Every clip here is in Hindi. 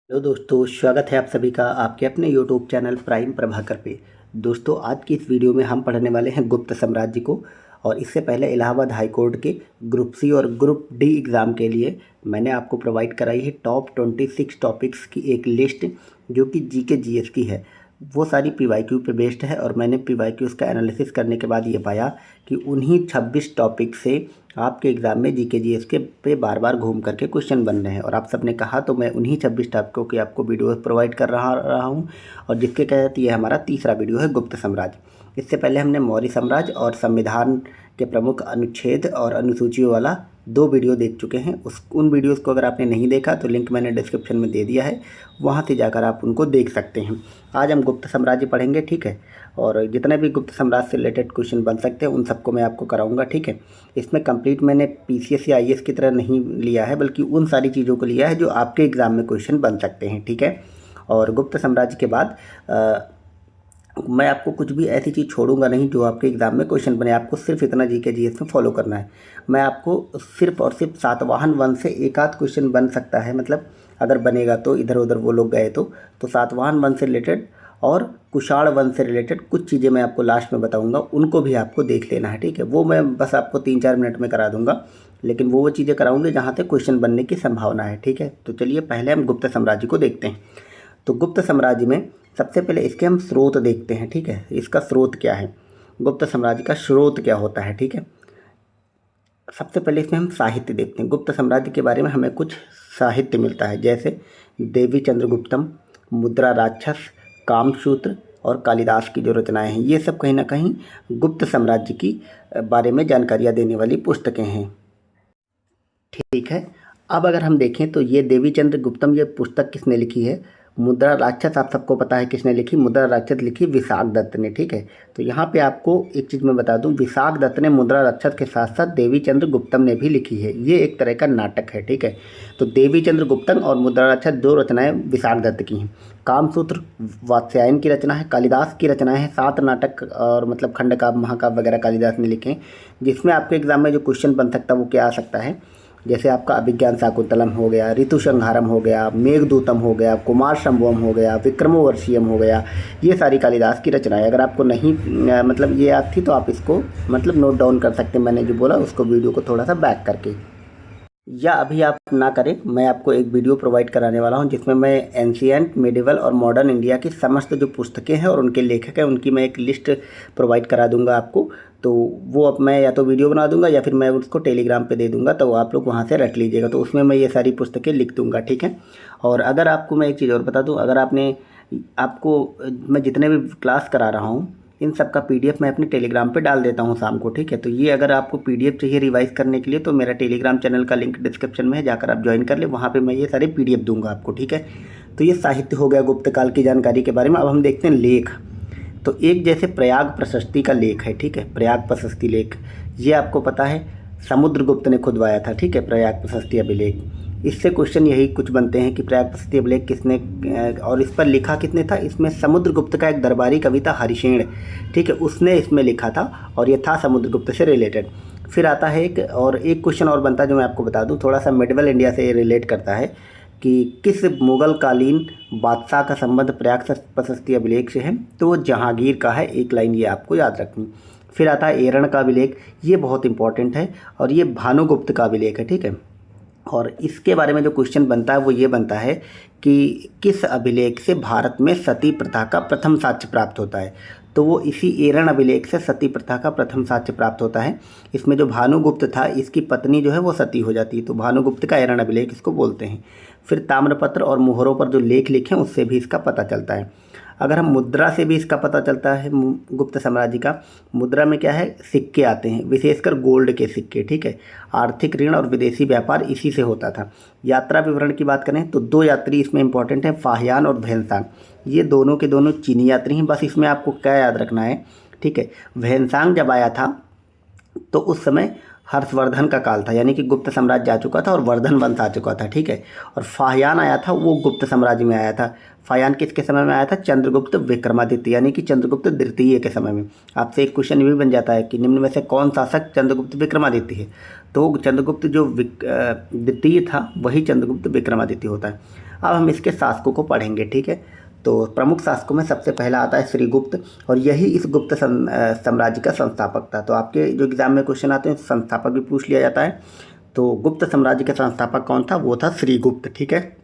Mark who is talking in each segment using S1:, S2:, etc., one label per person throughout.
S1: हेलो दोस्तों, स्वागत है आप सभी का आपके अपने यूट्यूब चैनल प्राइम प्रभाकर पे। दोस्तों, आज की इस वीडियो में हम पढ़ने वाले हैं गुप्त साम्राज्य को। और इससे पहले इलाहाबाद हाई कोर्ट के ग्रुप सी और ग्रुप डी एग्ज़ाम के लिए मैंने आपको प्रोवाइड कराई है टॉप 26 टॉपिक्स की एक लिस्ट, जो कि जीके जीएस की है। वो सारी पीवाईक्यू पे बेस्ड है और मैंने पीवाईक्यूज़ का एनालिसिस करने के बाद ये पाया कि उन्हीं 26 टॉपिक से आपके एग्ज़ाम में जीके जीएस के पे बार बार घूम करके क्वेश्चन बन रहे हैं। और आप सबने कहा तो मैं उन्हीं 26 टॉपिकों की आपको वीडियो प्रोवाइड कर रहा हूँ। और जिसके तहत ये हमारा तीसरा वीडियो है गुप्त साम्राज्य। इससे पहले हमने मौर्य साम्राज्य और संविधान के प्रमुख अनुच्छेद और अनुसूचियों वाला 2 वीडियो देख चुके हैं। उन वीडियोज़ को अगर आपने नहीं देखा तो लिंक मैंने डिस्क्रिप्शन में दे दिया है, वहाँ से जाकर आप उनको देख सकते हैं। आज हम गुप्त साम्राज्य पढ़ेंगे, ठीक है। और जितने भी गुप्त साम्राज्य से रिलेटेड क्वेश्चन बन सकते हैं उन सबको मैं आपको कराऊंगा, ठीक है। इसमें कंप्लीट मैंने पीसीएस या आईएएस की तरह नहीं लिया है, बल्कि उन सारी चीज़ों को लिया है जो आपके एग्ज़ाम में क्वेश्चन बन सकते हैं, ठीक है। और गुप्त साम्राज्य के बाद मैं आपको कुछ भी ऐसी चीज़ छोड़ूंगा नहीं जो आपके एग्ज़ाम में क्वेश्चन बने। आपको सिर्फ इतना जीके जीएस में फॉलो करना है। मैं आपको सिर्फ और सिर्फ सातवाहन वंश से एक आध क्वेश्चन बन सकता है, मतलब अगर बनेगा तो इधर उधर वो लोग गए तो सातवाहन वंश से रिलेटेड और कुषाण वंश से रिलेटेड कुछ चीज़ें मैं आपको लास्ट में बताऊंगा, उनको भी आपको देख लेना है, ठीक है। वो मैं बस आपको 3-4 मिनट में करा दूंगा, लेकिन वो चीज़ें कराऊंगे जहाँ से क्वेश्चन बनने की संभावना है, ठीक है। तो चलिए पहले हम गुप्त साम्राज्य को देखते हैं। तो गुप्त साम्राज्य में सबसे पहले इसके हम स्रोत देखते हैं, ठीक है। इसका स्रोत क्या है, गुप्त साम्राज्य का स्रोत क्या होता है, ठीक है। सबसे पहले इसमें हम साहित्य देखते हैं। गुप्त साम्राज्य के बारे में हमें कुछ साहित्य मिलता है, जैसे देवी चंद्रगुप्तम, मुद्रा राक्षस, कामसूत्र और कालिदास की जो रचनाएं हैं, ये सब कहीं ना कहीं गुप्त साम्राज्य की बारे में जानकारियाँ देने वाली पुस्तकें हैं, ठीक है। अब अगर हम देखें तो ये देवी चंद्रगुप्तम, ये पुस्तक किसने लिखी है? मुद्रा राक्षस आप सबको पता है किसने लिखी, मुद्रा राक्षस लिखी विशाख दत्त ने, ठीक है। तो यहाँ पे आपको एक चीज़ मैं बता दूँ, विशाख दत्त ने मुद्रा राक्षस के साथ साथ देवी चंद्रगुप्तम ने भी लिखी है। ये एक तरह का नाटक है, ठीक है। तो देवी चंद्रगुप्तम और मुद्रा राक्षस 2 रचनाएं विशाख दत्त की हैं। कामसूत्र वात्स्यायन की रचना है, कालिदास की रचनाएं हैं। 7 नाटक और मतलब खंडकाव्य महाकाव्य वगैरह कालिदास ने लिखे हैं, जिसमें आपके एग्जाम में जो क्वेश्चन बन सकता है वो क्या आ सकता है, जैसे आपका अभिज्ञान शाकुंतलम हो गया, ऋतु संहारम हो गया, मेघदूतम हो गया, कुमार संभवम हो गया, विक्रमोर्वशीयम हो गया। ये सारी कालिदास की रचनाएं अगर आपको नहीं मतलब ये याद थी तो आप इसको मतलब नोट डाउन कर सकते हैं। मैंने जो बोला उसको वीडियो को थोड़ा सा बैक करके, या अभी आप ना करें, मैं आपको एक वीडियो प्रोवाइड कराने वाला हूं जिसमें मैं एंशिएंट, मिडिवल और मॉडर्न इंडिया की समस्त जो पुस्तकें हैं और उनके लेखक हैं उनकी मैं एक लिस्ट प्रोवाइड करा दूंगा आपको। तो वो अब मैं या तो वीडियो बना दूंगा या फिर मैं उसको टेलीग्राम पे दे दूंगा, तो आप लोग वहां से रख लीजिएगा। तो उसमें मैं ये सारी पुस्तकें लिख दूंगा, ठीक है। और अगर आपको मैं एक चीज़ और बता दूँ, अगर आपको मैं जितने भी क्लास करा रहा हूँ इन सब का पीडीएफ मैं अपने टेलीग्राम पे डाल देता हूँ शाम को, ठीक है। तो ये अगर आपको पीडीएफ चाहिए रिवाइज करने के लिए तो मेरा टेलीग्राम चैनल का लिंक डिस्क्रिप्शन में है, जाकर आप ज्वाइन कर ले, वहाँ पे मैं ये सारे पीडीएफ दूंगा आपको, ठीक है। तो ये साहित्य हो गया गुप्त काल की जानकारी के बारे में। अब हम देखते हैं लेख। तो एक जैसे प्रयाग प्रशस्ति का लेख है, ठीक है, प्रयाग प्रशस्ति लेख, ये आपको पता है समुद्रगुप्त ने खुदवाया था, ठीक है, प्रयाग प्रशस्ति अभिलेख। इससे क्वेश्चन यही कुछ बनते हैं कि प्रयाग प्रशस्ति अभिलेख किसने और इस पर लिखा किसने था। इसमें समुद्रगुप्त का एक दरबारी कवि था हरिशेण, ठीक है, उसने इसमें लिखा था और ये था समुद्रगुप्त से रिलेटेड। फिर आता है एक क्वेश्चन और बनता है जो मैं आपको बता दूं, थोड़ा सा मिडिवल इंडिया से रिलेट करता है कि किस मुगल कालीन बादशाह का संबंध प्रयाग प्रशस्ति अभिलेख से है, तो वो जहांगीर का है। एक लाइन ये आपको याद रखनी। फिर आता है एरण का अभिलेख, ये बहुत इंपॉर्टेंट है और ये भानुगुप्त का अभिलेख है, ठीक है। और इसके बारे में जो क्वेश्चन बनता है वो ये बनता है कि किस अभिलेख से भारत में सती प्रथा का प्रथम साक्ष्य प्राप्त होता है। तो वो इसी एरण अभिलेख से सती प्रथा का प्रथम साक्ष्य प्राप्त होता है। इसमें जो भानुगुप्त था इसकी पत्नी जो है वो सती हो जाती है, तो भानुगुप्त का एरण अभिलेख इसको बोलते हैं। फिर ताम्रपत्र और मोहरों पर जो लेख लिखे हैं उससे भी इसका पता चलता है। अगर हम मुद्रा से भी इसका पता चलता है गुप्त साम्राज्य का। मुद्रा में क्या है, सिक्के आते हैं, विशेषकर गोल्ड के सिक्के, ठीक है। आर्थिक ऋण और विदेशी व्यापार इसी से होता था। यात्रा विवरण की बात करें तो 2 यात्री इसमें इंपॉर्टेंट हैं, फाहियान और वैनसांग। ये दोनों के दोनों चीनी यात्री हैं। बस इसमें आपको क्या याद रखना है, ठीक है, वैनसांग जब आया था तो उस समय हर्षवर्धन का काल था, यानी कि गुप्त साम्राज्य आ चुका था और वर्धन वंश आ चुका था, ठीक है। और फाहियान आया था, वो गुप्त साम्राज्य में आया था। फाहियान किसके समय में आया था? चंद्रगुप्त विक्रमादित्य यानी कि चंद्रगुप्त द्वितीय के समय में। आपसे एक क्वेश्चन भी बन जाता है कि निम्न में से कौन शासक चंद्रगुप्त विक्रमादित्य है, तो चंद्रगुप्त जो द्वितीय था वही चंद्रगुप्त विक्रमादित्य होता है। अब हम इसके शासकों को पढ़ेंगे, ठीक है। तो प्रमुख शासकों में सबसे पहला आता है श्रीगुप्त, और यही इस गुप्त साम्राज्य का संस्थापक था। तो आपके जो एग्जाम में क्वेश्चन आते हैं संस्थापक भी पूछ लिया जाता है। तो गुप्त साम्राज्य का संस्थापक कौन था? वो था श्रीगुप्त, ठीक है।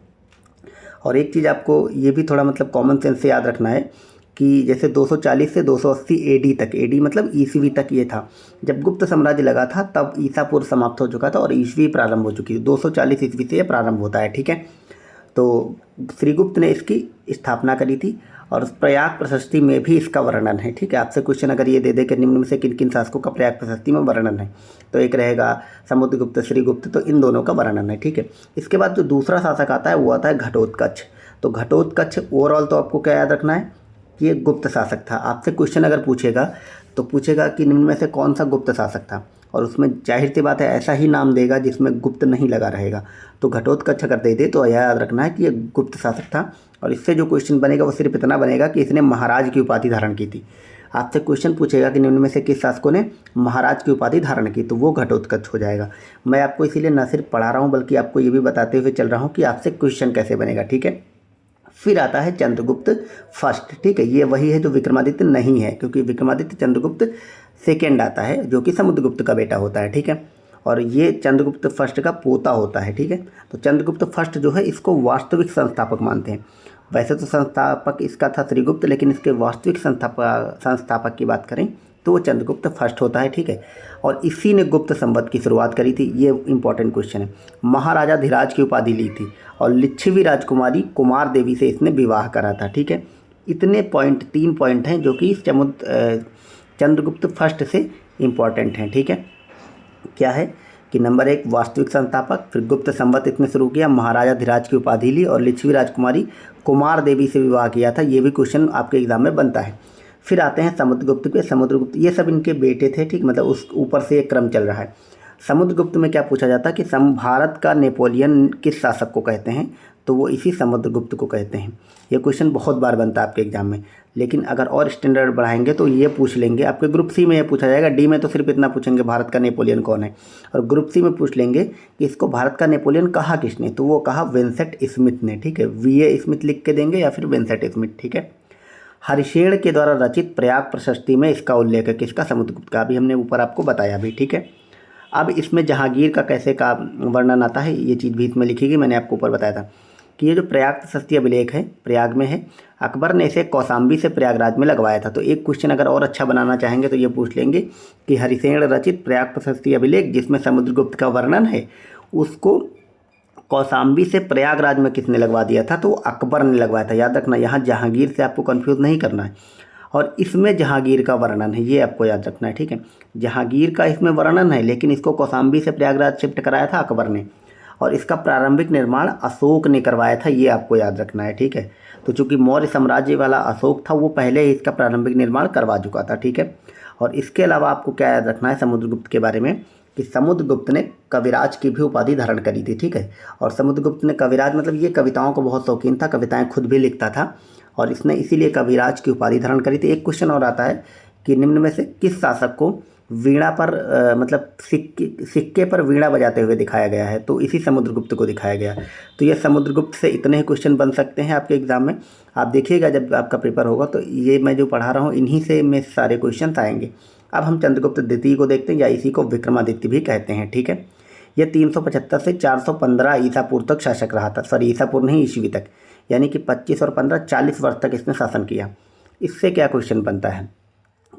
S1: और एक चीज़ आपको ये भी थोड़ा मतलब कॉमन सेंस से याद रखना है कि जैसे 240 से 280 एडी तक, एडी मतलब ईसवी तक ये था, जब गुप्त साम्राज्य लगा था तब ईसा पूर्व समाप्त हो चुका था और ईसवी प्रारंभ हो चुकी थी। 240 ईस्वी से ये प्रारंभ होता है, ठीक है। तो श्रीगुप्त ने इसकी स्थापना करी थी और प्रयाग प्रशस्ति में भी इसका वर्णन है, ठीक है। आपसे क्वेश्चन अगर ये दे दे कि निम्न में से किन किन शासकों का प्रयाग प्रशस्ति में वर्णन है, तो एक रहेगा समुद्रगुप्त, श्रीगुप्त, तो इन दोनों का वर्णन है, ठीक है। इसके बाद जो दूसरा शासक आता है वो आता है घटोत्कच। तो घटोत्कच ओवरऑल तो आपको क्या याद रखना है कि ये गुप्त शासक था। आपसे क्वेश्चन अगर पूछेगा तो पूछेगा कि निम्न में से कौन सा गुप्त शासक था, और उसमें जाहिर सी बात है ऐसा ही नाम देगा जिसमें गुप्त नहीं लगा रहेगा। तो घटोत्कच अगर दे दे तो यह याद रखना है कि ये गुप्त शासक था। और इससे जो क्वेश्चन बनेगा वो सिर्फ इतना बनेगा कि इसने महाराज की उपाधि धारण की थी। आपसे क्वेश्चन पूछेगा कि निम्न में से किस शासकों ने महाराज की उपाधि धारण की, तो वो घटोत्कच हो जाएगा। मैं आपको इसीलिए न सिर्फ पढ़ा रहा हूँ बल्कि आपको ये भी बताते हुए चल रहा हूँ कि आपसे क्वेश्चन कैसे बनेगा, ठीक है। फिर आता है चंद्रगुप्त फर्स्ट, ठीक है। ये वही है जो विक्रमादित्य नहीं है, क्योंकि विक्रमादित्य चंद्रगुप्त सेकेंड आता है जो कि समुद्रगुप्त का बेटा होता है, ठीक है। और ये चंद्रगुप्त फर्स्ट का पोता होता है, ठीक है। तो चंद्रगुप्त फर्स्ट जो है इसको वास्तविक संस्थापक मानते हैं। वैसे तो संस्थापक इसका था श्रीगुप्त, लेकिन इसके वास्तविक संस्थापक की बात करें तो वो चंद्रगुप्त फर्स्ट होता है, ठीक है। और इसी ने गुप्त संवत की शुरुआत करी थी। ये इंपॉर्टेंट क्वेश्चन है। महाराजा धीराज की उपाधि ली थी और लिच्छवी राजकुमारी कुमार देवी से इसने विवाह करा था, ठीक है। इतने पॉइंट, 3 पॉइंट हैं जो कि चंद्रगुप्त फर्स्ट से इम्पॉर्टेंट हैं, ठीक है। क्या है कि नंबर 1 वास्तविक संस्थापक, फिर गुप्त संवत इसने शुरू किया, महाराजा धीराज की उपाधि ली और लिच्छवी राजकुमारी कुमार देवी से विवाह किया था। ये भी क्वेश्चन आपके एग्जाम में बनता है। फिर आते हैं समुद्रगुप्त के। समुद्रगुप्त ये सब इनके बेटे थे, ठीक, मतलब उस ऊपर से एक क्रम चल रहा है। समुद्रगुप्त में क्या पूछा जाता है कि भारत का नेपोलियन किस शासक को कहते हैं, तो वो इसी समुद्रगुप्त को कहते हैं। ये क्वेश्चन बहुत बार बनता है आपके एग्जाम में, लेकिन अगर और स्टैंडर्ड बढ़ाएंगे तो ये पूछ लेंगे। आपके ग्रुप सी में ये पूछा जाएगा, डी में तो सिर्फ इतना पूछेंगे भारत का नेपोलियन कौन है, और ग्रुप सी में पूछ लेंगे कि इसको भारत का नेपोलियन कहा किसने, तो वो कहा विंसेंट स्मिथ ने, ठीक है। वीए स्मिथ लिख के देंगे या फिर विंसेंट स्मिथ, ठीक है। हरिशेन के द्वारा रचित प्रयाग प्रशस्ति में इसका उल्लेख है किसका? समुद्रगुप्त का। अभी हमने ऊपर आपको बताया भी, ठीक है। अब इसमें जहांगीर का कैसे का वर्णन आता है, ये चीज़ भी इसमें लिखी गई। मैंने आपको ऊपर बताया था कि ये जो प्रयाग प्रशस्ति अभिलेख है प्रयाग में है, अकबर ने इसे कौशाम्बी से प्रयागराज में लगवाया था। तो एक क्वेश्चन अगर और अच्छा बनाना चाहेंगे तो ये पूछ लेंगे कि हरिशेन रचित प्रयाग प्रशस्ति अभिलेख जिसमें समुद्रगुप्त का वर्णन है, उसको कौशाम्बी से प्रयागराज में किसने लगवा दिया था? तो अकबर ने लगवाया था। याद रखना, यहाँ जहांगीर से आपको कंफ्यूज नहीं करना है। और इसमें जहांगीर का वर्णन है, ये आपको याद रखना है, ठीक है। जहांगीर का इसमें वर्णन है, लेकिन इसको कौशाम्बी से प्रयागराज शिफ्ट कराया था अकबर ने, और इसका प्रारंभिक निर्माण अशोक ने करवाया था। ये आपको याद रखना है, ठीक है। तो चूंकि मौर्य साम्राज्य वाला अशोक था, वो पहले ही इसका प्रारंभिक निर्माण करवा चुका था, ठीक है। और इसके अलावा आपको क्या याद रखना है समुद्रगुप्त के बारे में कि समुद्रगुप्त ने कविराज की भी उपाधि धारण करी थी, ठीक है। और समुद्रगुप्त ने कविराज मतलब ये कविताओं को बहुत शौकीन था, कविताएं खुद भी लिखता था, और इसने इसीलिए कविराज की उपाधि धारण करी थी। एक क्वेश्चन और आता है कि निम्न में से किस शासक को वीणा पर मतलब सिक्के पर वीणा बजाते हुए दिखाया गया है? तो इसी समुद्रगुप्त को दिखाया गया। तो ये समुद्रगुप्त से इतने ही क्वेश्चन बन सकते हैं आपके एग्जाम में। आप देखिएगा जब आपका पेपर होगा तो ये मैं जो पढ़ा रहा हूँ इन्हीं से में सारे क्वेश्चन आएंगे। अब हम चंद्रगुप्त द्वितीय को देखते हैं, या इसी को विक्रमादित्य भी कहते हैं, ठीक है। ये 375 से 415 ईसा पूर्व तक शासक रहा था, सॉरी ईसा पूर्व नहीं, ईस्वी तक, यानी कि 25 और 15 40 वर्ष तक इसने शासन किया। इससे क्या क्वेश्चन बनता है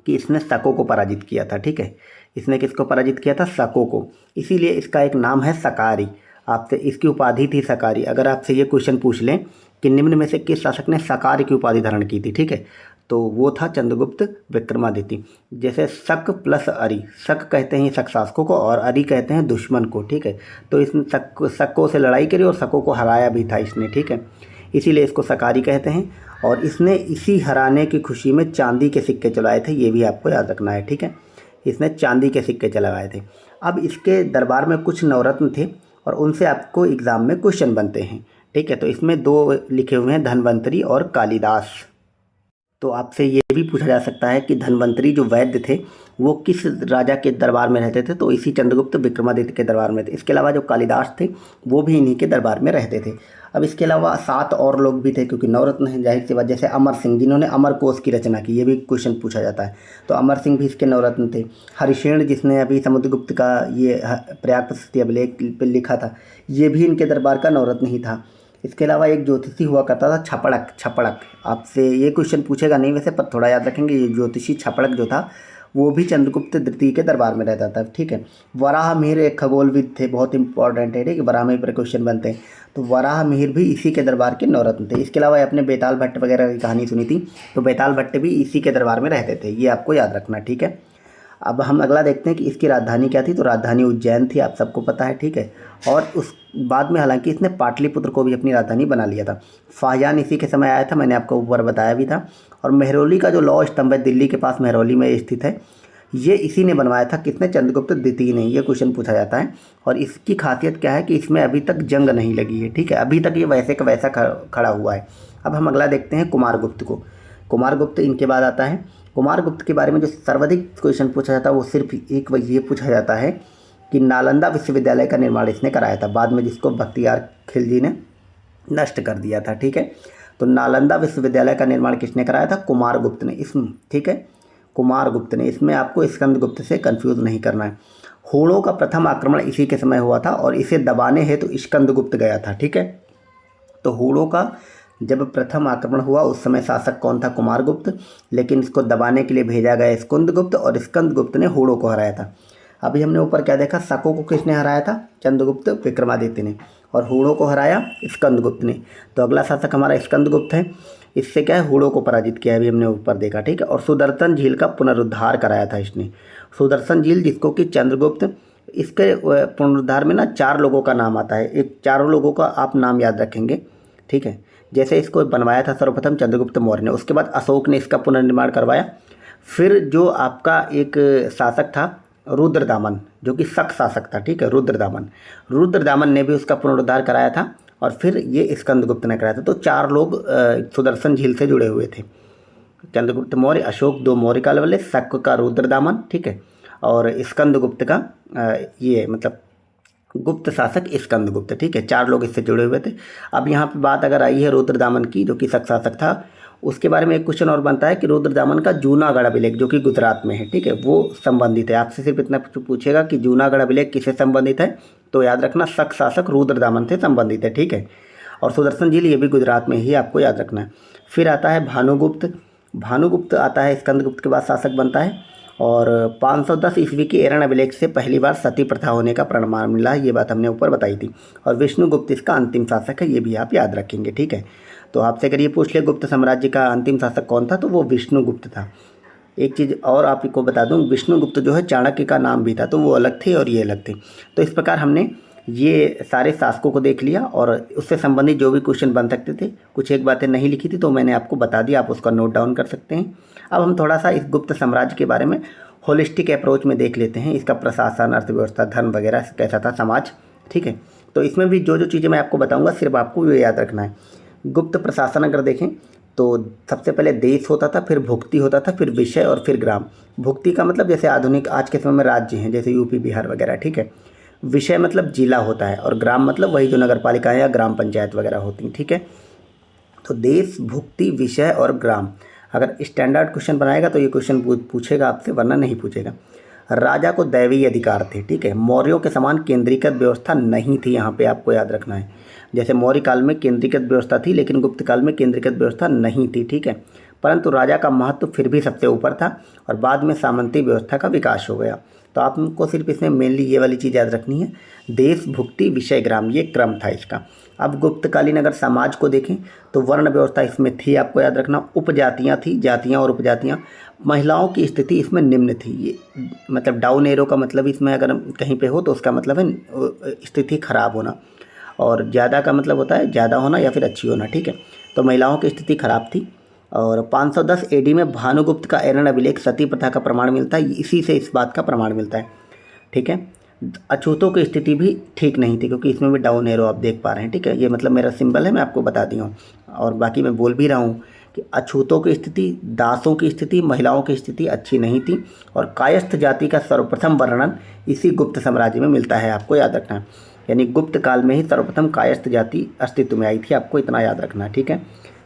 S1: कि इसने शकों को पराजित किया था, ठीक है। इसने किसको पराजित किया था? शकों को। इसीलिए इसका एक नाम है शकारी। आपसे इसकी उपाधि थी शकारी। अगर आपसे ये क्वेश्चन पूछ लें कि निम्न में से किस शासक ने शकार की उपाधि धारण की थी, ठीक है, तो वो था चंद्रगुप्त विक्रमादित्य। जैसे शक प्लस अरि, शक कहते हैं शक शासकों को और अरि कहते हैं दुश्मन को, ठीक है। तो इसने शकों से लड़ाई करी और शकों को हराया भी था इसने, ठीक है। इसीलिए इसको शकारी कहते हैं। और इसने इसी हराने की खुशी में चांदी के सिक्के चलाए थे, ये भी आपको याद रखना है, ठीक है। इसने चांदी के सिक्के चलवाए थे। अब इसके दरबार में कुछ नवरत्न थे और उनसे आपको एग्ज़ाम में क्वेश्चन बनते हैं, ठीक है। तो इसमें 2 लिखे हुए हैं, धनवंतरी और कालिदास। तो आपसे ये भी पूछा जा सकता है कि धन्वंतरी जो वैद्य थे वो किस राजा के दरबार में रहते थे, तो इसी चंद्रगुप्त विक्रमादित्य के दरबार में थे। इसके अलावा जो कालिदास थे वो भी इन्हीं के दरबार में रहते थे। अब इसके अलावा 7 और लोग भी थे, क्योंकि नवरत्न हैं जाहिर सी बात, जैसे अमर सिंह जिन्होंने अमरकोश की रचना की, ये भी क्वेश्चन पूछा जाता है, तो अमर सिंह भी इसके नवरत्न थे। हरिशेण जिसने अभी समुद्रगुप्त का ये प्रयाग प्रशस्ति अभिलेख पे लिखा था, ये भी इनके दरबार का नवरत्न ही था। इसके अलावा एक ज्योतिषी हुआ करता था छपड़क, आपसे ये क्वेश्चन पूछेगा नहीं वैसे, पर थोड़ा याद रखेंगे, ये ज्योतिषी छपड़क जो था वो भी चंद्रगुप्त द्वितीय के दरबार में रहता था, ठीक है। वराह मिहिर एक खगोलविद थे, बहुत इंपॉर्टेंट है, ठीक है, वराह मिहिर पर क्वेश्चन बनते हैं, तो वराह मिहिर भी इसी के दरबार के नवरत्न थे। इसके अलावा आपने बेताल भट्ट वगैरह की कहानी सुनी थी, तो बेताल भट्ट भी इसी के दरबार में रहते थे, ये आपको याद रखना, ठीक है। अब हम अगला देखते हैं कि इसकी राजधानी क्या थी, तो राजधानी उज्जैन थी, आप सबको पता है, ठीक है। और उस बाद में हालांकि इसने पाटलिपुत्र को भी अपनी राजधानी बना लिया था। फाहियान इसी के समय आया था, मैंने आपको ऊपर बताया भी था। और मेहरौली का जो लौह स्तंभ है दिल्ली के पास मेहरौली में स्थित है, ये इसी ने बनवाया था, किसने, चंद्रगुप्त द्वितीय ने, ये क्वेश्चन पूछा जाता है। और इसकी खासियत क्या है कि इसमें अभी तक जंग नहीं लगी है, ठीक है, अभी तक ये वैसे का वैसा खड़ा हुआ है। अब हम अगला देखते हैं कुमारगुप्त को। कुमारगुप्त इनके बाद आता है। कुमारगुप्त के बारे में जो सर्वाधिक क्वेश्चन पूछा जाता है वो सिर्फ एक ये पूछा जाता है कि नालंदा विश्वविद्यालय का निर्माण इसने कराया था, बाद में जिसको बख्तियार खिलजी ने नष्ट कर दिया था, ठीक है। तो नालंदा विश्वविद्यालय का निर्माण किसने कराया था, कुमारगुप्त ने, इसमें, ठीक है, कुमारगुप्त ने। इसमें आपको स्कंदगुप्त से कंफ्यूज नहीं करना है। होड़ों का प्रथम आक्रमण इसी के समय हुआ था और इसे दबाने हेतु तो स्कंदगुप्त गया था, ठीक है। तो होड़ों का जब प्रथम आक्रमण हुआ उस समय शासक कौन था, कुमारगुप्त, लेकिन इसको दबाने के लिए भेजा गया स्कंदगुप्त, और स्कंदगुप्त ने होड़ों को हराया था। अभी हमने ऊपर क्या देखा, शकों को किसने हराया था, चंद्रगुप्त विक्रमादित्य ने, और होड़ों को हराया स्कंदगुप्त ने। तो अगला शासक हमारा स्कंदगुप्त है। इससे क्या है, होड़ों को पराजित किया, अभी हमने ऊपर देखा, ठीक है। और सुदर्शन झील का पुनरुद्धार कराया था इसने। सुदर्शन झील जिसको कि चंद्रगुप्त, इसके पुनरुद्धार में ना 4 लोगों का नाम आता है, एक 4 लोगों का आप नाम याद रखेंगे, ठीक है। जैसे इसको बनवाया था सर्वप्रथम चंद्रगुप्त मौर्य ने, उसके बाद अशोक ने इसका पुनर्निर्माण करवाया। फिर जो आपका एक शासक था रुद्रदामन, जो कि शक शासक था, ठीक है, रुद्रदामन ने भी उसका पुनरुद्धार कराया था, और फिर ये स्कंदगुप्त ने कराया था। तो 4 लोग सुदर्शन झील से जुड़े हुए थे, चंद्रगुप्त मौर्य, अशोक 2 मौर्य काल वाले, शक का रुद्रदामन, ठीक है, और स्कंदगुप्त का ये मतलब गुप्त शासक स्कंदगुप्त, ठीक है, 4 लोग इससे जुड़े हुए थे। अब यहाँ पे बात अगर आई है रुद्रदामन की, जो कि शक शासक था, उसके बारे में एक क्वेश्चन और बनता है कि रुद्रदामन का जूनागढ़ अभिलेख जो कि गुजरात में है, ठीक है, वो संबंधित है। आपसे सिर्फ इतना पूछेगा कि जूनागढ़ अभिलेख किससे संबंधित है, तो याद रखना शक शासक रुद्रदामन से संबंधित है, ठीक है। और सुदर्शन झील ये भी गुजरात में ही, आपको याद रखना है। फिर आता है भानुगुप्त। भानुगुप्त आता है स्कंदगुप्त के बाद शासक बनता है, और 510 ईस्वी की एरन अभिलेख से पहली बार सती प्रथा होने का प्रमाण मिला है, ये बात हमने ऊपर बताई थी। और विष्णुगुप्त इसका अंतिम शासक है, ये भी आप याद रखेंगे, ठीक है। तो आपसे अगर ये पूछ ले गुप्त साम्राज्य का अंतिम शासक कौन था, तो वो विष्णुगुप्त था। एक चीज़ और आपको बता दूं, विष्णुगुप्त जो है चाणक्य का नाम भी था, तो वो अलग थे और ये अलग थे। तो इस प्रकार हमने ये सारे शासकों को देख लिया, और उससे संबंधित जो भी क्वेश्चन बन सकते थे, कुछ एक बातें नहीं लिखी थी तो मैंने आपको बता दिया, आप उसका नोट डाउन कर सकते हैं। अब हम थोड़ा सा इस गुप्त साम्राज्य के बारे में होलिस्टिक अप्रोच में देख लेते हैं, इसका प्रशासन, अर्थव्यवस्था, धर्म वगैरह कैसा था, समाज, ठीक है। तो इसमें भी जो जो चीज़ें मैं आपको बताऊँगा सिर्फ आपको ये याद रखना है। गुप्त प्रशासन अगर देखें तो सबसे पहले देश होता था, फिर भुक्ति होता था, फिर विषय और फिर ग्राम। भुक्ति का मतलब जैसे आधुनिक आज के समय में राज्य हैं, जैसे यूपी बिहार वगैरह, ठीक है। विषय मतलब जिला होता है, और ग्राम मतलब वही जो नगर पालिकाएँ या ग्राम पंचायत वगैरह होती हैं, ठीक है। तो देश, भुक्ति, विषय और ग्राम। अगर स्टैंडर्ड क्वेश्चन बनाएगा तो ये क्वेश्चन पूछेगा आपसे, वरना नहीं पूछेगा। राजा को दैवीय अधिकार थे, ठीक है। मौर्यों के समान केंद्रीकृत व्यवस्था नहीं थी, यहाँ पे आपको याद रखना है। जैसे मौर्य काल में केंद्रीकृत व्यवस्था थी, लेकिन गुप्त काल में केंद्रीकृत व्यवस्था नहीं थी, ठीक है। परंतु राजा का महत्व फिर भी सबसे ऊपर था, और बाद में सामंती व्यवस्था का विकास हो गया। तो आपको सिर्फ इसमें मेनली ये वाली चीज़ याद रखनी है, देश, भुक्ति, विषय, ग्राम, ये क्रम था इसका। अब गुप्तकालीन अगर समाज को देखें तो वर्ण व्यवस्था इसमें थी, आपको याद रखना। उपजातियाँ थी, जातियाँ और उपजातियाँ। महिलाओं की स्थिति इसमें निम्न थी, ये मतलब डाउन एरो का मतलब इसमें अगर कहीं पे हो तो उसका मतलब है स्थिति खराब होना, और ज़्यादा का मतलब होता है ज़्यादा होना या फिर अच्छी होना, ठीक है। तो महिलाओं की स्थिति खराब थी। और 510 एडी में भानुगुप्त का एरन अभिलेख सती प्रथा का प्रमाण मिलता है, इसी से इस बात का प्रमाण मिलता है, ठीक है। अछूतों की स्थिति भी ठीक नहीं थी, क्योंकि इसमें भी डाउन एरो आप देख पा रहे हैं, ठीक है। ये मतलब मेरा सिंबल है, मैं आपको बता दी हूँ, और बाकी मैं बोल भी रहा हूँ कि अछूतों की स्थिति, दासों की स्थिति, महिलाओं की स्थिति अच्छी नहीं थी और कायस्थ जाति का सर्वप्रथम वर्णन इसी गुप्त साम्राज्य में मिलता है, आपको याद रखना है। यानी गुप्त काल में ही सर्वप्रथम कायस्थ जाति अस्तित्व में आई थी, आपको इतना याद रखना है, ठीक है।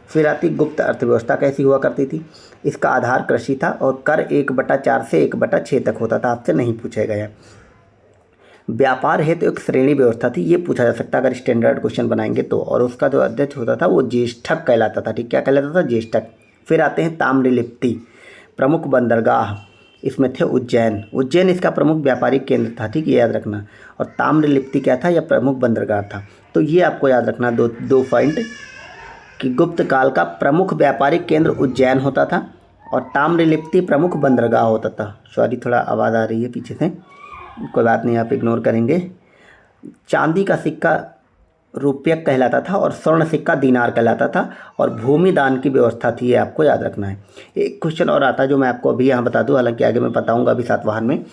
S1: फिर आती गुप्त अर्थव्यवस्था कैसी हुआ करती थी। इसका आधार कृषि था और कर 1/4 से 1/6 तक होता था, आपसे नहीं पूछे गए। व्यापार हेतु एक श्रेणी व्यवस्था थी, ये पूछा जा सकता है अगर स्टैंडर्ड क्वेश्चन बनाएंगे तो, और उसका जो अध्यक्ष होता था वो ज्येष्ठक कहलाता था, ठीक, क्या कहलाता था, ज्येष्ठक। फिर आते हैं ताम्रलिप्ति, प्रमुख बंदरगाह, इसमें थे उज्जैन। उज्जैन इसका प्रमुख व्यापारिक केंद्र था, ठीक, ये याद रखना। और ताम्रलिप्ति क्या था, यह प्रमुख बंदरगाह था। तो ये आपको याद रखना दो पॉइंट कि गुप्त काल का प्रमुख व्यापारिक केंद्र उज्जैन होता था और ताम्रलिप्ति प्रमुख बंदरगाह होता था। सॉरी, थोड़ा आवाज़ आ रही है पीछे से, कोई बात नहीं, आप इग्नोर करेंगे। चांदी का सिक्का रुपयक कहलाता था और स्वर्ण सिक्का दीनार कहलाता था और भूमि दान की व्यवस्था थी, ये आपको याद रखना है। एक क्वेश्चन और आता है जो मैं आपको अभी यहाँ बता दूँ, हालांकि आगे मैं बताऊँगा अभी सातवाहन में।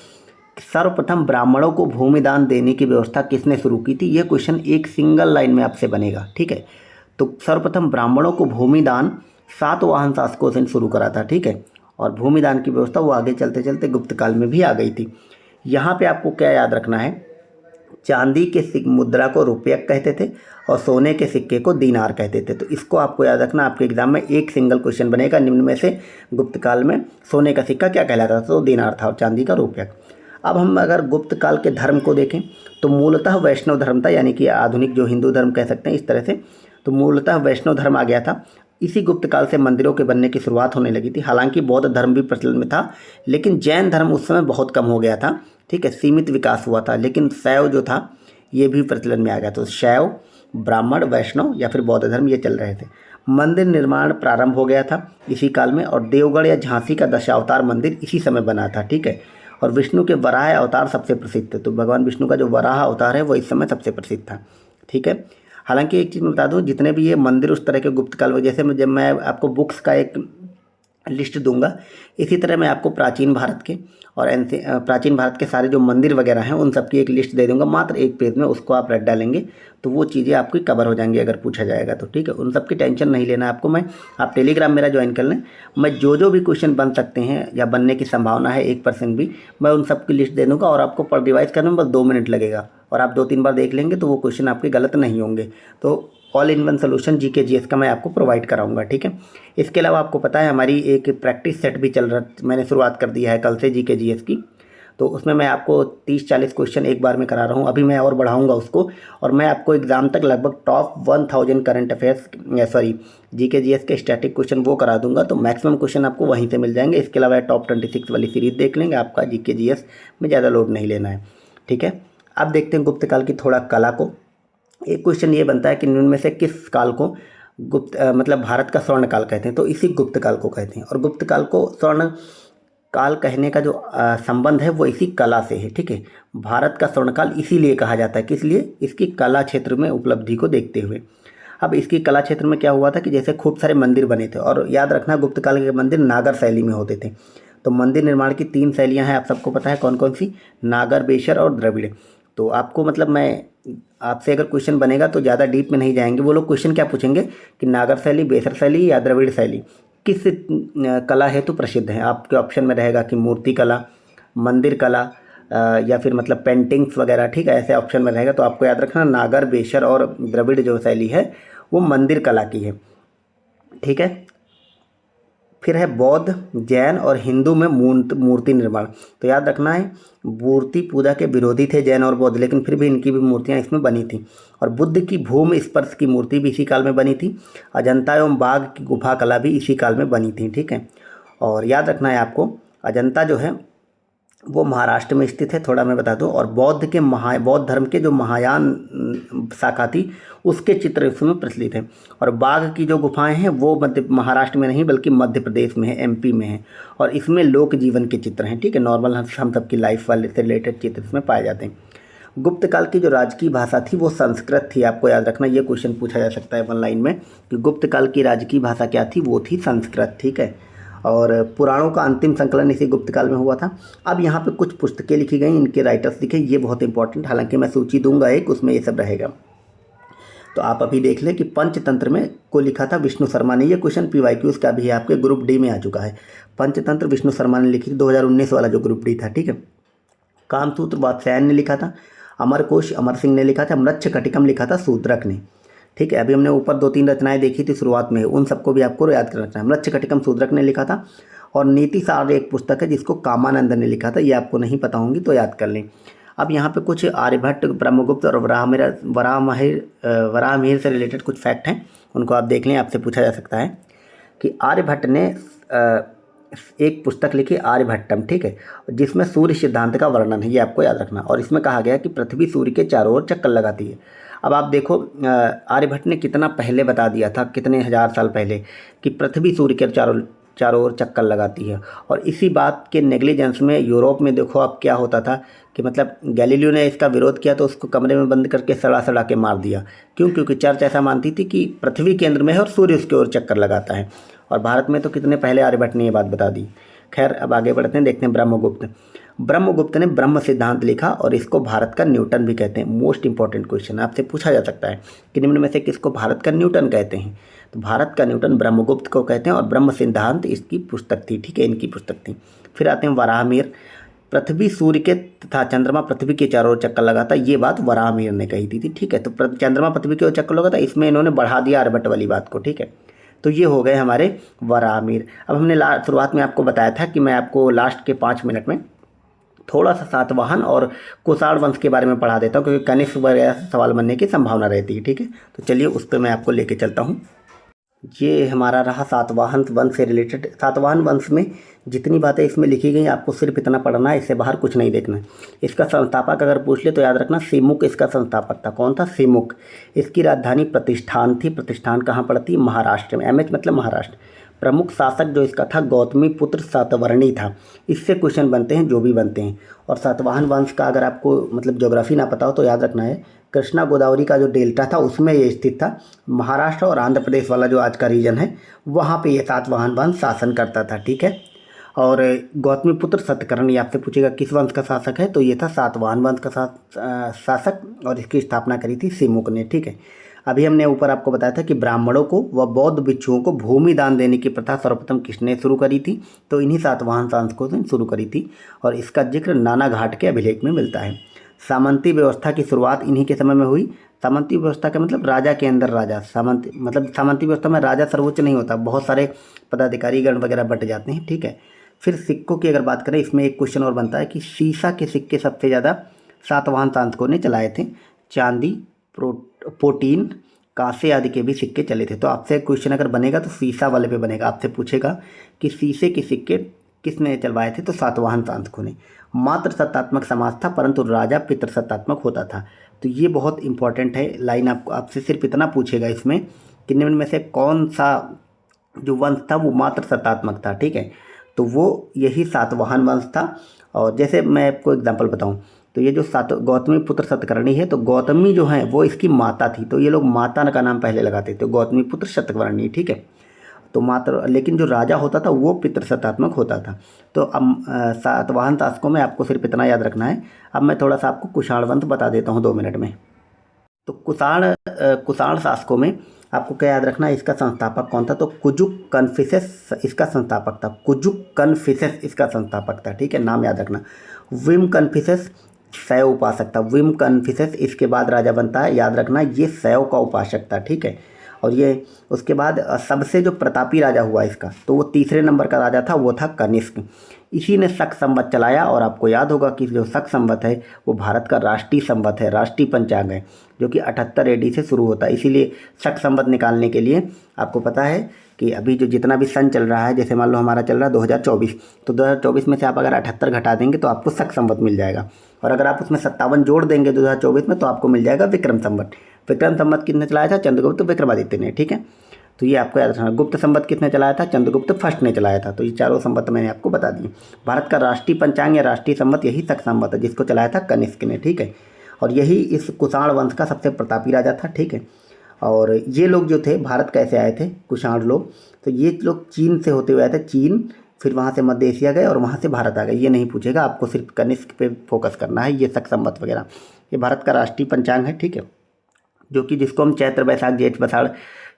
S1: सर्वप्रथम ब्राह्मणों को भूमि दान देने की व्यवस्था किसने शुरू की थी, ये क्वेश्चन एक सिंगल लाइन में आपसे बनेगा, ठीक है। तो सर्वप्रथम ब्राह्मणों को भूमि दान सातवाहन शासकों से शुरू करा था, ठीक है। और भूमि दान की व्यवस्था वो आगे चलते चलते गुप्त काल में भी आ गई थी। यहाँ पे आपको क्या याद रखना है, चांदी के मुद्रा को रुपयक कहते थे और सोने के सिक्के को दीनार कहते थे। तो इसको आपको याद रखना, आपके एग्जाम में एक सिंगल क्वेश्चन बनेगा निम्न में से गुप्त काल में सोने का सिक्का क्या कहलाता था, तो दीनार था और चांदी का रुपयक। अब हम अगर गुप्त काल के धर्म को देखें तो मूलतः वैष्णव धर्म था, यानी कि आधुनिक जो हिंदू धर्म कह सकते हैं इस तरह से। तो मूलतः वैष्णव धर्म आ गया था। इसी गुप्त काल से मंदिरों के बनने की शुरुआत होने लगी थी। हालांकि बौद्ध धर्म भी प्रचलन में था, लेकिन जैन धर्म उस समय बहुत कम हो गया था, ठीक है, सीमित विकास हुआ था। लेकिन शैव जो था ये भी प्रचलन में आ गया। तो शैव, ब्राह्मण, वैष्णव या फिर बौद्ध धर्म ये चल रहे थे। मंदिर निर्माण प्रारंभ हो गया था इसी काल में और देवगढ़ या झांसी का दशावतार मंदिर इसी समय बना था, ठीक है। और विष्णु के वराह अवतार सबसे प्रसिद्ध थे। तो भगवान विष्णु का जो वराह अवतार है वो इस समय सबसे प्रसिद्ध था, ठीक है। हालांकि एक चीज़ मैं बता दूं, जितने भी ये मंदिर उस तरह के गुप्त काल में, जैसे जब मैं आपको बुक्स का एक लिस्ट दूंगा, इसी तरह मैं आपको प्राचीन भारत के और प्राचीन भारत के सारे जो मंदिर वगैरह हैं उन सब की एक लिस्ट दे दूंगा, मात्र एक पेज में। उसको आप रट डालेंगे तो वो चीज़ें आपकी कवर हो जाएंगी अगर पूछा जाएगा तो, ठीक है। उन सब की टेंशन नहीं लेना आपको। आप टेलीग्राम मेरा ज्वाइन कर लें, मैं जो भी क्वेश्चन बन सकते हैं या बनने की संभावना है 1% भी, मैं उन सब की लिस्ट दे दूँगा और आपको पर रिवाइज करने में बस 2 मिनट लगेगा और आप 2-3 बार देख लेंगे तो वो क्वेश्चन आपके गलत नहीं होंगे। तो all in one solution GK GS का मैं आपको प्रोवाइड कराऊंगा, ठीक है। इसके अलावा आपको पता है हमारी एक प्रैक्टिस सेट भी चल रहा, मैंने शुरुआत कर दिया है कल से जीके जीएस की। तो उसमें मैं आपको 30-40 क्वेश्चन एक बार में करा रहा हूँ। अभी मैं और बढ़ाऊंगा उसको और मैं आपको एग्जाम तक लगभग top 1000 current affairs GK GS के स्टैटिक क्वेश्चन वो करा दूंगा। तो मैक्सिमम क्वेश्चन आपको वहीं से मिल जाएंगे। इसके अलावा टॉप 26 वाली सीरीज देख लेंगे, आपका जीके जीएस में ज़्यादा लोड नहीं लेना है, ठीक है। अब देखते हैं गुप्त काल की थोड़ा कला को। एक क्वेश्चन ये बनता है कि इनमें से किस काल को मतलब भारत का स्वर्ण काल कहते हैं, तो इसी गुप्त काल को कहते हैं। और गुप्त काल को स्वर्ण काल कहने का जो संबंध है वो इसी कला से है, ठीक है। भारत का स्वर्ण काल इसीलिए कहा जाता है, किस लिए, इसकी कला क्षेत्र में उपलब्धि को देखते हुए। अब इसकी कला क्षेत्र में क्या हुआ था कि जैसे खूब सारे मंदिर बने थे, और याद रखना गुप्त काल के मंदिर नागर शैली में होते थे। तो मंदिर निर्माण की 3 शैलियाँ हैं, आप सबको पता है कौन कौन सी, नागर, बेशर और द्रविड़। तो आपको मतलब मैं आपसे अगर क्वेश्चन बनेगा तो ज़्यादा डीप में नहीं जाएंगे। वो लोग क्वेश्चन क्या पूछेंगे कि नागर शैली, बेसर शैली या द्रविड़ शैली किस कला हेतु प्रसिद्ध है। आपके ऑप्शन में रहेगा कि मूर्ति कला, मंदिर कला या फिर मतलब पेंटिंग्स वगैरह, ठीक है, ऐसे ऑप्शन में रहेगा। तो आपको याद रखना नागर, बेशर और द्रविड़ जो शैली है वो मंदिर कला की है, ठीक है। फिर है बौद्ध, जैन और हिंदू में मूर्ति निर्माण। तो याद रखना है मूर्ति पूजा के विरोधी थे जैन और बौद्ध, लेकिन फिर भी इनकी भी मूर्तियाँ इसमें बनी थी। और बुद्ध की भूमि स्पर्श की मूर्ति भी इसी काल में बनी थी। अजंता एवं बाघ की गुफा कला भी इसी काल में बनी थी, ठीक है। और याद रखना है आपको अजंता जो है वो महाराष्ट्र में स्थित है, थोड़ा मैं बता दूं। और बौद्ध धर्म के जो महायान शाखा थी उसके चित्र इसमें प्रचलित हैं। और बाघ की जो गुफाएं हैं वो महाराष्ट्र में नहीं बल्कि मध्य प्रदेश में है, एमपी में है। और इसमें लोक जीवन के चित्र हैं, ठीक है, नॉर्मल हम सबकी लाइफ वाले से रिलेटेड चित्र इसमें पाए जाते हैं। गुप्त काल की जो राजकीय भाषा थी वो संस्कृत थी, आपको याद रखना। ये क्वेश्चन पूछा जा सकता है 1 लाइन में कि गुप्त काल की राजकीय भाषा क्या थी, वो थी संस्कृत, ठीक है। और पुराणों का अंतिम संकलन इसी गुप्त काल में हुआ था। अब यहाँ पे कुछ पुस्तकें लिखी गई, इनके राइटर्स लिखे, ये बहुत इंपॉर्टेंट, हालांकि मैं सूची दूंगा एक, उसमें ये सब रहेगा। तो आप अभी देख लें कि पंचतंत्र में को लिखा था विष्णु शर्मा ने। ये क्वेश्चन PYQs का भी है, आपके ग्रुप डी में आ चुका है। पंचतंत्र विष्णु शर्मा ने लिखी थी, 2019 वाला जो ग्रुप डी था, ठीक है। कामसूत्र वात्स्यायन ने लिखा था। अमरकोश अमर सिंह ने लिखा था। मृच्छकटिकम लिखा था शूद्रक ने, ठीक है। अभी हमने ऊपर 2-3 रचनाएं देखी थी शुरुआत में, उन सबको भी आपको याद कर रखना है। मृच्छकटिकम शूद्रक ने लिखा था। और नीति सार एक पुस्तक है जिसको कामानंद ने लिखा था, ये आपको नहीं पता होंगी तो याद कर लें। अब यहाँ पे कुछ आर्यभट्ट, ब्रह्मगुप्त और वराहमिहिर से रिलेटेड कुछ फैक्ट हैं, उनको आप देख लें। आपसे पूछा जा सकता है कि आर्यभट्ट ने एक पुस्तक लिखी आर्यभट्टम, ठीक है, जिसमें सूर्य सिद्धांत का वर्णन है, ये आपको याद रखना। और इसमें कहा गया कि पृथ्वी सूर्य के चारों ओर चक्कर लगाती है। अब आप देखो आर्यभट्ट ने कितना पहले बता दिया था, कितने हज़ार साल पहले, कि पृथ्वी सूर्य के चारों ओर चक्कर लगाती है। और इसी बात के नेग्लिजेंस में यूरोप में देखो अब क्या होता था कि मतलब गैलीलियो ने इसका विरोध किया तो उसको कमरे में बंद करके सड़ा के मार दिया। क्यों? क्योंकि चर्च ऐसा मानती थी कि पृथ्वी केंद्र में है और सूर्य उसके ओर चक्कर लगाता है। और भारत में तो कितने पहले आर्यभट्ट ने ये बात बता दी। खैर अब आगे बढ़ते हैं, देखते हैं ब्रह्मगुप्त ने ब्रह्म सिद्धांत लिखा और इसको भारत का न्यूटन भी कहते हैं। मोस्ट इंपॉर्टेंट क्वेश्चन आपसे पूछा जा सकता है कि निम्न में से किसको भारत का न्यूटन कहते हैं? तो भारत का न्यूटन ब्रह्मगुप्त को कहते हैं और ब्रह्म सिद्धांत इसकी पुस्तक थी, ठीक है, इनकी पुस्तक थी। फिर आते हैं वराहमिहिर। पृथ्वी सूर्य के तथा चंद्रमा पृथ्वी के चारों ओर चक्कर लगाता, ये बात वराहमिहिर ने कही थी, ठीक है। तो चंद्रमा पृथ्वी के ओर चक्कर लगाता, इसमें इन्होंने बढ़ा दिया आर्यभट्ट वाली बात को, ठीक है। तो ये हो गए हमारे वराहमिहिर। अब हमने शुरुआत में आपको बताया था कि मैं आपको लास्ट के 5 मिनट में थोड़ा सा सातवाहन और कुषाण वंश के बारे में पढ़ा देता हूँ, क्योंकि कनिष्क वगैरह से सवाल बनने की संभावना रहती है, ठीक है। तो चलिए उस पर मैं आपको लेके चलता हूँ। ये हमारा रहा सातवाहन वंश से रिलेटेड। सातवाहन वंश में जितनी बातें इसमें लिखी गई आपको सिर्फ इतना पढ़ना है, इससे बाहर कुछ नहीं देखना है। इसका संस्थापक अगर पूछ ले तो याद रखना सिमुक इसका संस्थापक था। कौन था? सिमुक। इसकी राजधानी प्रतिष्ठान थी। प्रतिष्ठान कहाँ पड़ती है? महाराष्ट्र में। MH मतलब महाराष्ट्र। प्रमुख शासक जो इसका था गौतमीपुत्र सातवर्णी था। इससे क्वेश्चन बनते हैं जो भी बनते हैं। और सातवाहन वंश का अगर आपको मतलब ज्योग्राफी ना पता हो तो याद रखना है, कृष्णा गोदावरी का जो डेल्टा था उसमें ये स्थित था। महाराष्ट्र और आंध्र प्रदेश वाला जो आज का रीजन है वहाँ पे ये सातवाहन वंश शासन करता था, ठीक है। और गौतमीपुत्र सतकर्णी आपसे पूछेगा किस वंश का शासक है, तो ये था सातवाहन वंश का शासक और इसकी स्थापना करी थी सिमुक ने, ठीक है। अभी हमने ऊपर आपको बताया था कि ब्राह्मणों को व बौद्ध भिक्षुओं को भूमि दान देने की प्रथा सर्वप्रथम किसने शुरू करी थी? तो इन्हीं सातवाहन शासकों ने शुरू करी थी और इसका जिक्र नाना घाट के अभिलेख में मिलता है। सामंती व्यवस्था की शुरुआत इन्हीं के समय में हुई। सामंती व्यवस्था का मतलब राजा के अंदर राजा। सामंती व्यवस्था में राजा सर्वोच्च नहीं होता, बहुत सारे पदाधिकारी गण वगैरह बट जाते हैं, ठीक है। फिर सिक्कों की अगर बात करें, इसमें एक क्वेश्चन और बनता है कि सीसा के सिक्के सबसे ज़्यादा सातवाहन शासकों ने चलाए थे। चांदी, प्रोटीन, कांसे आदि के भी सिक्के चले थे। तो आपसे क्वेश्चन अगर बनेगा तो सीसा वाले पे बनेगा। आपसे पूछेगा कि शीशे के सिक्के किसने चलवाए थे, तो सातवाहन शासकों ने। मात्र सत्तात्मक समाज था परंतु राजा पितृसत्तात्मक होता था। तो ये बहुत इंपॉर्टेंट है लाइन। आपसे सिर्फ इतना पूछेगा इसमें कि निम्न में से कौन सा जो वंश था वो मात्र सत्तात्मक था, ठीक है। तो वो यही सातवाहन वंश था। और जैसे मैं आपको एग्जांपल बताऊं तो ये जो गौतमी पुत्र सतकर्णी है, तो गौतमी जो है वो इसकी माता थी, तो ये लोग माता का नाम पहले लगाते थे, गौतमी पुत्र सतकर्णी, ठीक है। तो मात्र, लेकिन जो राजा होता था वो पितृसत्तात्मक होता था। तो अब सातवाहन शासकों में आपको सिर्फ इतना याद रखना है। अब मैं थोड़ा सा आपको कुषाण वंश बता देता हूँ 2 मिनट में। तो कुषाण शासकों में आपको क्या याद रखना है, इसका संस्थापक कौन था? तो कुजुक कन्फिसेस इसका संस्थापक था। कुजुक कन्फिसेस इसका संस्थापक था, ठीक है, नाम याद रखना। विम कन्फिसेस शैव उपासक था। विम कन्फिसेस इसके बाद राजा बनता है, याद रखना ये शैव का उपासक था, ठीक है। और ये उसके बाद सबसे जो प्रतापी राजा हुआ इसका, तो वो 3रे नंबर का राजा था, वो था कनिष्क। इसी ने शक संवत चलाया। और आपको याद होगा कि जो शक संवत है वो भारत का राष्ट्रीय संवत है, राष्ट्रीय पंचांग है, जो कि 78 AD से शुरू होता है। इसीलिए शक संवत निकालने के लिए आपको पता है कि अभी जो जितना भी सन चल रहा है, जैसे मान लो हमारा चल रहा है 2024, तो 2024 में से आप अगर 78 घटा देंगे तो आपको शक संवत मिल जाएगा। और अगर आप उसमें 57 जोड़ देंगे 2024 में तो आपको मिल जाएगा विक्रम संवत। विक्रम संवत किसने चलाया था? चंद्रगुप्त विक्रमादित्य ने, ठीक है। तो ये आपको याद रखना। गुप्त संवत किसने चलाया था? चंद्रगुप्त फर्स्ट ने चलाया था। तो ये चारों संवत मैंने आपको बता दिए। भारत का राष्ट्रीय पंचांग या राष्ट्रीय संवत यही शक संवत है, जिसको चलाया था कनिष्क ने, ठीक है। और यही इस कुषाण वंश का सबसे प्रतापी राजा था, ठीक है। और ये लोग जो थे भारत कैसे आए थे कुषाण लोग, तो ये लोग चीन से होते हुए आए थे। चीन, फिर वहाँ से मध्य एशिया गए और वहाँ से भारत आ गए। ये नहीं पूछेगा, आपको सिर्फ कनिष्क पे फोकस करना है। ये शक संवत वगैरह ये भारत का राष्ट्रीय पंचांग है, ठीक है। जो कि जिसको हम चैत्र बैसाख जेठ बसाड़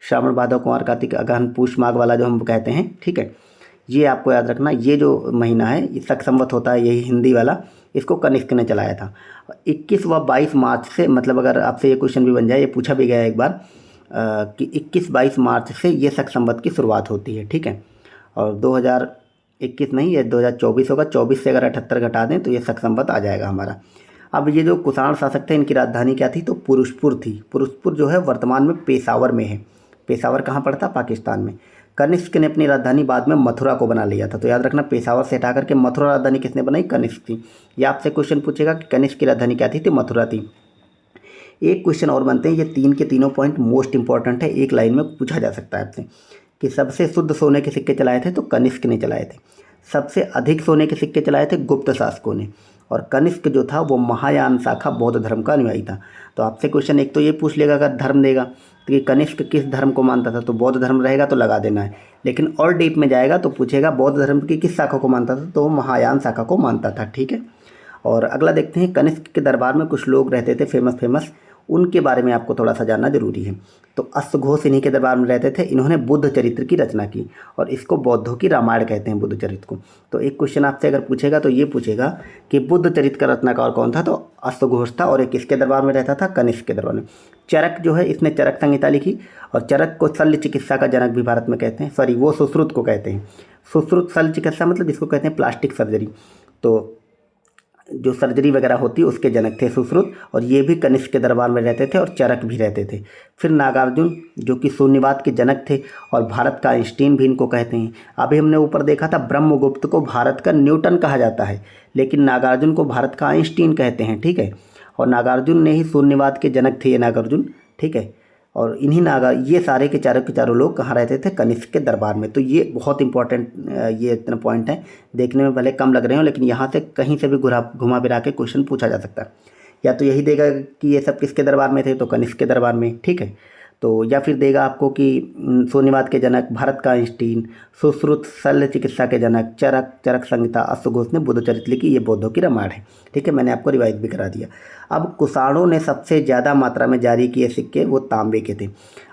S1: श्रावण भादव कुंवर कार्तिक अगहन पूष माघ वाला जो हम कहते हैं, ठीक है। ये आपको याद रखना, ये जो महीना है ये शक संवत होता है, यही हिंदी वाला, इसको कनिष्क ने चलाया था। 21 व 22 मार्च से, मतलब अगर आपसे ये क्वेश्चन भी बन जाए, ये पूछा भी गया है एक बार कि 21-22 मार्च से ये शक संवत की शुरुआत होती है, ठीक है। और 2021 नहीं, ये 2024 होगा। 24 से अगर 78 घटा दें तो ये शक संवत आ जाएगा हमारा। अब ये जो कुषाण शासक थे, इनकी राजधानी क्या थी? तो पुरुषपुर थी। पुरुषपुर जो है वर्तमान में पेशावर में है। पेशावर कहाँ पड़ता? पाकिस्तान में। कनिष्क ने अपनी राजधानी बाद में मथुरा को बना लिया था। तो याद रखना, पेशावर से हटा करके मथुरा राजधानी किसने बनाई? कनिष्क थी। या आपसे क्वेश्चन पूछेगा कि कनिष्क की राजधानी क्या थी? तो मथुरा थी। एक क्वेश्चन और बनते हैं, ये 3 के तीनों पॉइंट मोस्ट इंपॉर्टेंट है, एक लाइन में पूछा जा सकता है आपसे कि सबसे शुद्ध सोने के सिक्के चलाए थे तो कनिष्क ने चलाए थे। सबसे अधिक सोने के सिक्के चलाए थे गुप्त शासकों ने। और कनिष्क जो था वो महायान शाखा बौद्ध धर्म का अनुयायी था। तो आपसे क्वेश्चन एक तो ये पूछ लेगा, अगर धर्म देगा तो ये कनिष्क किस धर्म को मानता था? तो बौद्ध धर्म रहेगा तो लगा देना है। लेकिन और डीप में जाएगा तो पूछेगा बौद्ध धर्म की किस शाखा को मानता था? तो वो महायान शाखा को मानता था, ठीक है। और अगला देखते हैं, कनिष्क के दरबार में कुछ लोग रहते थे फेमस, उनके बारे में आपको थोड़ा सा जानना जरूरी है। तो अश्वघोष इन्हीं के दरबार में रहते थे। इन्होंने बुद्ध चरित्र की रचना की और इसको बौद्धों की रामायण कहते हैं, बुद्ध चरित्र को। तो एक क्वेश्चन आपसे अगर पूछेगा तो ये पूछेगा कि बुद्ध चरित्र का रचनाकार कौन था? तो अश्वघोष था। और एक किसके दरबार में रहता था? कनिष्क के दरबार में। चरक जो है, इसने चरक संहिता लिखी। और चरक को शल्य चिकित्सा का जनक भी भारत में कहते हैं, सॉरी वो सुश्रुत को कहते हैं। सुश्रुत शल्य चिकित्सा मतलब जिसको कहते हैं प्लास्टिक सर्जरी, तो जो सर्जरी वगैरह होती है उसके जनक थे सुश्रुत। और ये भी कनिष्क के दरबार में रहते थे और चरक भी रहते थे। फिर नागार्जुन जो कि शून्यवाद के जनक थे और भारत का आइंस्टीन भी इनको कहते हैं। अभी हमने ऊपर देखा था ब्रह्मगुप्त को भारत का न्यूटन कहा जाता है, लेकिन नागार्जुन को भारत का आइंस्टीन कहते हैं, ठीक है। और नागार्जुन ने ही शून्यवाद के जनक थे ये नागार्जुन, ठीक है। और इन्हीं ये सारे के चारों लोग कहाँ रहते थे? कनिष्क के दरबार में। तो ये बहुत इंपॉर्टेंट ये इतना पॉइंट है, देखने में भले कम लग रहे हो लेकिन यहाँ से कहीं से भी घुमा फिरा के क्वेश्चन पूछा जा सकता है। या तो यही देगा कि ये सब किसके दरबार में थे? तो कनिष्क के दरबार में, ठीक है। तो या फिर देगा आपको कि शून्यवाद के जनक भारत का आइंस्टीन, सुश्रुत शल्य चिकित्सा के जनक चरक संहिता, अश्वघोष ने बुद्ध चरित्र लिखी, ये बौद्धों की रामायण है, ठीक है। मैंने आपको रिवाइज भी करा दिया। अब कुषाणों ने सबसे ज़्यादा मात्रा में जारी किए सिक्के वो तांबे के थे।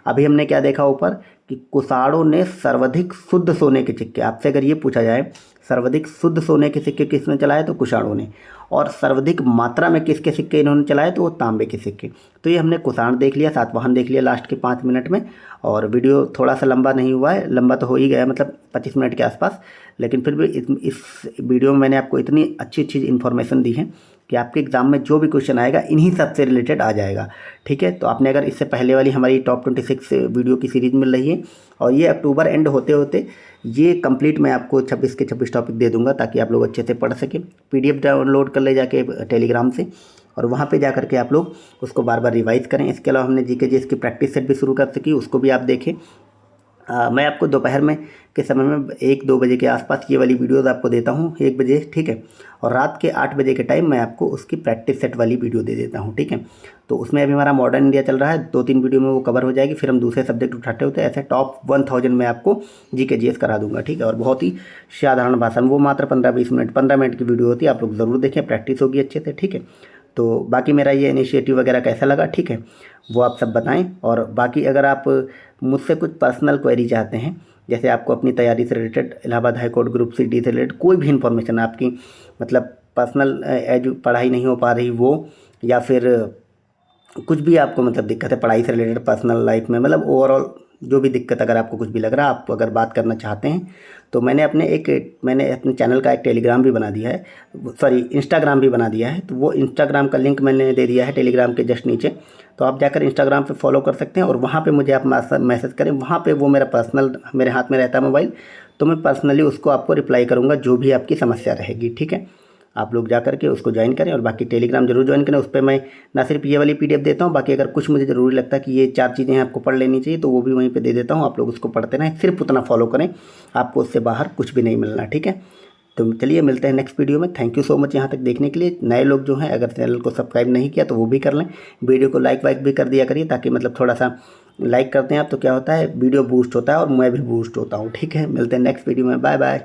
S1: अभी हमने क्या देखा ऊपर कि कुषाणों ने सर्वाधिक शुद्ध सोने के सिक्के, आपसे अगर ये पूछा जाए सर्वाधिक शुद्ध सोने के सिक्के किसने चलाए? तो कुषाणों ने। और सर्वाधिक मात्रा में किसके सिक्के इन्होंने चलाए? तो वो तांबे के सिक्के। तो ये हमने कुषाण देख लिया, सातवाहन देख लिया लास्ट के 5 मिनट में। और वीडियो थोड़ा सा लंबा नहीं हुआ है, लंबा तो हो ही गया, मतलब 25 मिनट के आसपास, लेकिन फिर भी इस वीडियो में मैंने आपको इतनी अच्छी इन्फॉर्मेशन दी है कि आपके एग्ज़ाम में जो भी क्वेश्चन आएगा इन्हीं सब से रिलेटेड आ जाएगा, ठीक है। तो आपने अगर इससे पहले वाली हमारी टॉप 26 वीडियो की सीरीज़ मिल रही है और ये अक्टूबर एंड होते होते ये कंप्लीट मैं आपको 26 के 26 टॉपिक दे दूंगा ताकि आप लोग अच्छे से पढ़ सकें। PDF डाउनलोड कर ले जाके टेलीग्राम से, और वहाँ पे जा करके आप लोग उसको बार बार रिवाइज करें। इसके अलावा हमने GK GS की प्रैक्टिस सेट भी शुरू कर सकी, उसको भी आप देखें। मैं आपको दोपहर में के समय में 1-2 बजे के आसपास ये वाली वीडियोस आपको देता हूँ, 1 बजे, ठीक है। और रात के 8 बजे के टाइम मैं आपको उसकी प्रैक्टिस सेट वाली वीडियो दे देता हूँ, ठीक है। तो उसमें अभी हमारा मॉडर्न इंडिया चल रहा है, 2-3 वीडियो में वो कवर हो जाएगी। फिर हम दूसरे सब्जेक्ट उठाते होते हैं, ऐसे टॉप 1000 में आपको GK GS करा दूंगा, ठीक है। और बहुत ही साधारण भाषा में, वो मात्र 15 मिनट की वीडियो होती है, आप लोग ज़रूर देखें, प्रैक्टिस होगी अच्छे से, ठीक है। तो बाकी मेरा ये इनिशिएटिव वगैरह कैसा लगा, ठीक है, वो आप सब बताएं। और बाकी अगर आप मुझसे कुछ पर्सनल क्वेरी चाहते हैं, जैसे आपको अपनी तैयारी से related, Allahabad high court group C D से रिलेटेड कोई भी इन्फॉर्मेशन आपकी, मतलब पर्सनल पढ़ाई नहीं हो पा रही वो, या फिर कुछ भी आपको मतलब दिक्कत है पढ़ाई से रिलेटेड, पर्सनल लाइफ में, मतलब ओवरऑल जो भी दिक्कत, अगर आपको कुछ भी लग रहा है, आप अगर बात करना चाहते हैं, तो मैंने अपने चैनल का एक टेलीग्राम भी बना दिया है, सॉरी इंस्टाग्राम भी बना दिया है। तो वो इंस्टाग्राम का लिंक मैंने दे दिया है टेलीग्राम के जस्ट नीचे, तो आप जाकर इंस्टाग्राम पे फॉलो कर सकते हैं और वहाँ पे मुझे आप मैसेज करें। वहाँ पे वो मेरा पर्सनल मेरे हाथ में रहता है मोबाइल, तो मैं पर्सनली उसको आपको रिप्लाई करूँगा जो भी आपकी समस्या रहेगी, ठीक है। आप लोग जा करके उसको ज्वाइन करें और बाकी टेलीग्राम जरूर ज्वाइन करें। उस पर मैं ना सिर्फ ये वाली PDF देता हूँ, बाकी अगर कुछ मुझे ज़रूरी लगता है कि ये 4 चीज़ें आपको पढ़ लेनी चाहिए तो वो भी वहीं पे दे देता हूँ। आप लोग उसको पढ़ते रहें, सिर्फ उतना फॉलो करें, आपको उससे बाहर कुछ भी नहीं मिलना, ठीक है। तो चलिए मिलते हैं नेक्स्ट वीडियो में। थैंक यू सो मच यहाँ तक देखने के लिए। नए लोग जो हैं अगर चैनल को सब्सक्राइब नहीं किया तो वो भी कर लें, वीडियो को लाइक भी कर दिया करिए, ताकि मतलब थोड़ा सा लाइक करते हैं आप तो क्या होता है, वीडियो बूस्ट होता है और मैं भी बूस्ट होता हूँ, ठीक है। मिलते हैं नेक्स्ट वीडियो में, बाय बाय।